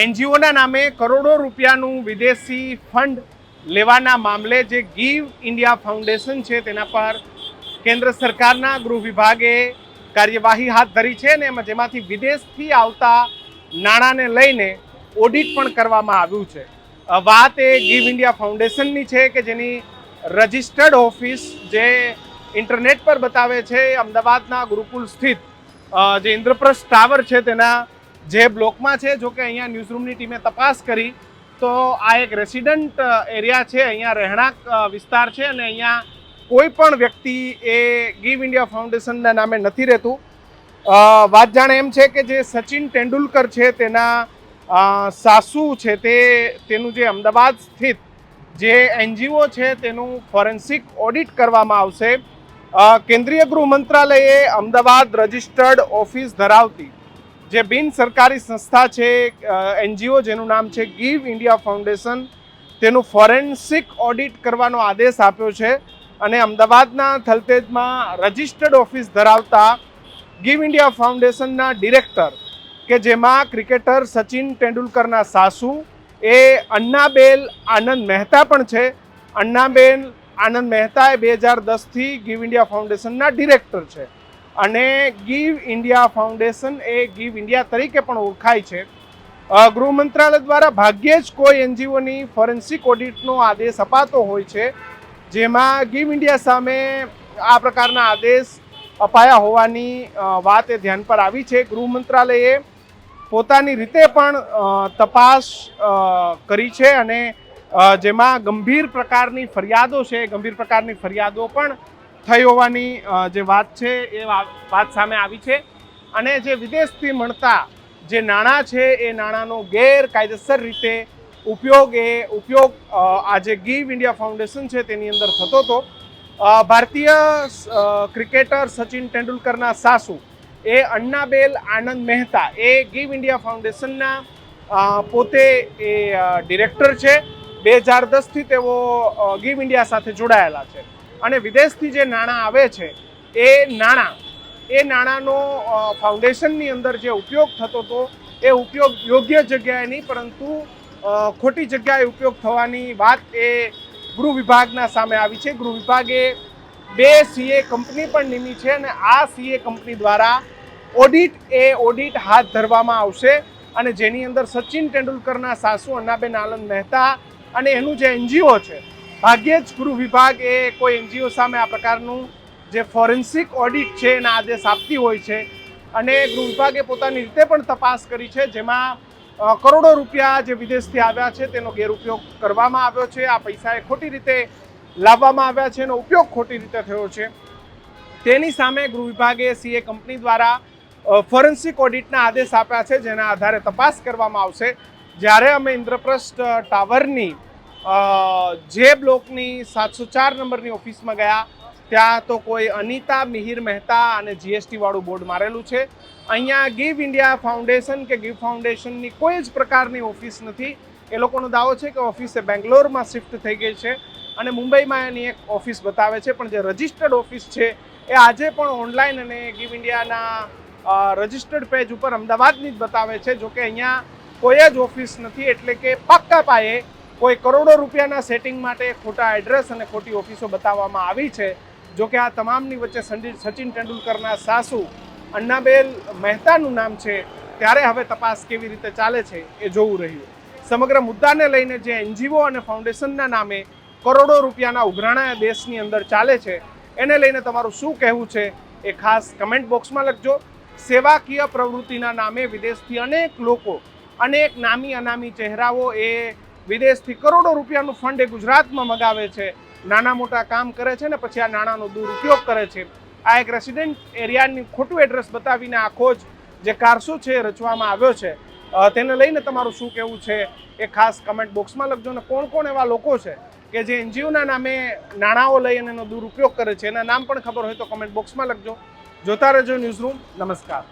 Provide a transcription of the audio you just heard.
એનજીઓના નામે કરોડો રૂપિયાનું વિદેશી ફંડ લેવાના મામલે જે ગીવ ઇન્ડિયા ફાઉન્ડેશન છે તેના પર કેન્દ્ર સરકારના ગૃહ વિભાગે કાર્યવાહી હાથ ધરી છે ને જેમાંથી વિદેશથી આવતા નાણાંને લઈને ઓડિટ પણ કરવામાં આવ્યું છે. વાત એ ગીવ ઇન્ડિયા ફાઉન્ડેશનની છે કે જેની રજિસ્ટર્ડ ઓફિસ જે ઇન્ટરનેટ પર બતાવે છે અમદાવાદના ગુરુકુલ સ્થિત જે ઇન્દ્રપ્રસ્થ ટાવર છે તેના જે બ્લોકમાં છે. જો કે અહીંયા ન્યૂઝરૂમની ટીમે તપાસ કરી તો આ એક રેસિડન્ટ એરિયા છે, અહીંયા રહેણાંક વિસ્તાર છે અને અહીંયા કોઈ પણ વ્યક્તિ એ ગીવ ઇન્ડિયા ફાઉન્ડેશનના નામે નથી રહેતું. વાત જાણે એમ છે કે જે સચિન તેંડુલકર છે તેના સાસુ છે તેનું જે અમદાવાદ સ્થિત જે એનજીઓ છે તેનું ફોરેન્સિક ઓડિટ કરવામાં આવશે. કેન્દ્રીય ગૃહ મંત્રાલયે અમદાવાદ રજિસ્ટર્ડ ઓફિસ ધરાવતી જે બિન સરકારી સંસ્થા છે એનજીઓ જેનું નામ છે ગીવ ઇન્ડિયા ફાઉન્ડેશન તેનું ફોરેન્સિક ઓડિટ કરવાનો આદેશ આપ્યો છે અને અમદાવાદના થલતેજમાં રજિસ્ટર્ડ ઓફિસ ધરાવતા ગીવ ઇન્ડિયા ફાઉન્ડેશનના ડિરેક્ટર કે જેમાં ક્રિકેટર સચિન તેંડુલકરના સાસુ એ અન્નાબેન આનંદ મહેતા પણ છે. અન્નાબેન આનંદ મહેતા એ 2010થી ગીવ ઇન્ડિયા ફાઉન્ડેશનના ડિરેક્ટર છે અને ગીવ ઇન્ડિયા ફાઉન્ડેશન એ ગીવ ઇન્ડિયા તરીકે પણ ઓળખાય છે. ગૃહ મંત્રાલય દ્વારા ભાગ્યે જ કોઈ એનજીઓની ફોરેન્સિક ઓડિટનો આદેશ અપાતો હોય છે જેમાં ગીવ ઇન્ડિયા સામે આ પ્રકારના આદેશ અપાયા હોવાની વાત એ ધ્યાન પર આવી છે. ગૃહ મંત્રાલયે પોતાની રીતે પણ તપાસ કરી છે અને જેમાં ગંભીર પ્રકારની ફરિયાદો છે, ગંભીર પ્રકારની ફરિયાદો પણ થઈ હોવાની જે વાત છે એ વાત સામે આવી છે અને જે વિદેશથી મળતા જે નાણાં છે એ નાણાંનો ગેરકાયદેસર રીતે ઉપયોગ આ જે ગીવ ઇન્ડિયા ફાઉન્ડેશન છે તેની અંદર થતો હતો. ભારતીય ક્રિકેટર સચિન તેંડુલકરના સાસુ એ અન્નાબેન આનંદ મહેતા એ ગીવ ઇન્ડિયા ફાઉન્ડેશનના પોતે એ ડિરેક્ટર છે. 2010થી તેઓ ગીવ ઇન્ડિયા સાથે જોડાયેલા છે અને વિદેશથી જે નાણાં આવે છે એ નાણાંનો ફાઉન્ડેશનની અંદર જે ઉપયોગ થતો હતો એ ઉપયોગ યોગ્ય જગ્યાએ નહીં પરંતુ ખોટી જગ્યાએ ઉપયોગ થવાની વાત એ ગૃહ વિભાગના સામે આવી છે. ગૃહ વિભાગે 2 સીએ કંપની પણ નિમી છે અને આ સીએ કંપની દ્વારા ઓડિટ હાથ ધરવામાં આવશે અને જેની અંદર સચિન તેંડુલકરના સાસુ અન્નાબેન આનંદ મહેતા અને એનું જે એનજીઓ છે ભાગ્યે જ ગૃહ વિભાગ એ કોઈ એનજીઓ સામે આ પ્રકારનું જે ફોરેન્સિક ઓડિટ છે એના આદેશ આપતી હોય છે અને ગૃહ વિભાગે પોતાની રીતે પણ તપાસ કરી છે જેમાં કરોડો રૂપિયા જે વિદેશથી આવ્યા છે તેનો ગેરઉપયોગ કરવામાં આવ્યો છે. આ પૈસા એ ખોટી રીતે લાવવામાં આવ્યા છે એનો ઉપયોગ ખોટી રીતે થયો છે. તેની સામે ગૃહ વિભાગે સીએ કંપની દ્વારા ફોરેન્સિક ઓડિટના આદેશ આપ્યા છે જેના આધારે તપાસ કરવામાં આવશે. જ્યારે અમે ઇન્દ્રપ્રસ્થ ટાવરની જે બ્લોકની 704 નંબરની ઓફિસમાં ગયા ત્યાં તો કોઈ અનિતા મિહિર મહેતા અને જીએસટી વાળું બોર્ડ મારેલું છે. અહીંયા ગીવ ઇન્ડિયા ફાઉન્ડેશન કે ગીવ ફાઉન્ડેશનની કોઈ જ પ્રકારની ઓફિસ નથી. એ લોકોનો દાવો છે કે ઓફિસ બેંગ્લોરમાં શિફ્ટ થઈ ગઈ છે અને મુંબઈમાં એની એક ઓફિસ બતાવે છે પણ જે રજિસ્ટર્ડ ઓફિસ છે એ આજે પણ ઓનલાઈન અને ગીવ ઇન્ડિયાના રજિસ્ટર્ડ પેજ ઉપર અમદાવાદની જ બતાવે છે. જોકે અહીંયા કોઈ જ ઓફિસ નથી એટલે કે પાક્કા પાયે કોઈ કરોડો રૂપિયાના સેટિંગ માટે ખોટા એડ્રેસ અને ખોટી ઓફિસો બતાવવામાં આવી છે. જોકે આ તમામની વચ્ચે સચિન તેંડુલકરના સાસુ અન્નાબેન મહેતાનું નામ છે ત્યારે હવે તપાસ કેવી રીતે ચાલે છે એ જોવું રહ્યું. સમગ્ર મુદ્દાને લઈને જે એનજીઓ અને ફાઉન્ડેશનના નામે કરોડો રૂપિયાના ઉઘરાણા દેશની અંદર ચાલે છે એને લઈને તમારું શું કહેવું છે એ ખાસ કમેન્ટ બોક્સમાં લખજો. સેવાકીય પ્રવૃત્તિના નામે વિદેશથી અનેક લોકો, અનેક નામી અનામી ચહેરાઓ એ વિદેશથી કરોડો રૂપિયાનું ફંડ એ ગુજરાતમાં મગાવે છે, નાના મોટા કામ કરે છે ને પછી આ નાણાંનો દુરુપયોગ કરે છે. આ એક રેસિડેન્ટ એરિયાની ખોટું એડ્રેસ બતાવીને આખો જ જે કારસો છે રચવામાં આવ્યો છે તેને લઈને તમારું શું કહેવું છે એ ખાસ કમેન્ટ બોક્સમાં લખજો. અને કોણ કોણ એવા લોકો છે કે જે એનજીઓના નામે નાણાંઓ લઈ અને એનો દુરુપયોગ કરે છે એના નામ પણ ખબર હોય તો કમેન્ટ બોક્સમાં લખજો. જોતા રહેજો ન્યૂઝરૂમ. નમસ્કાર.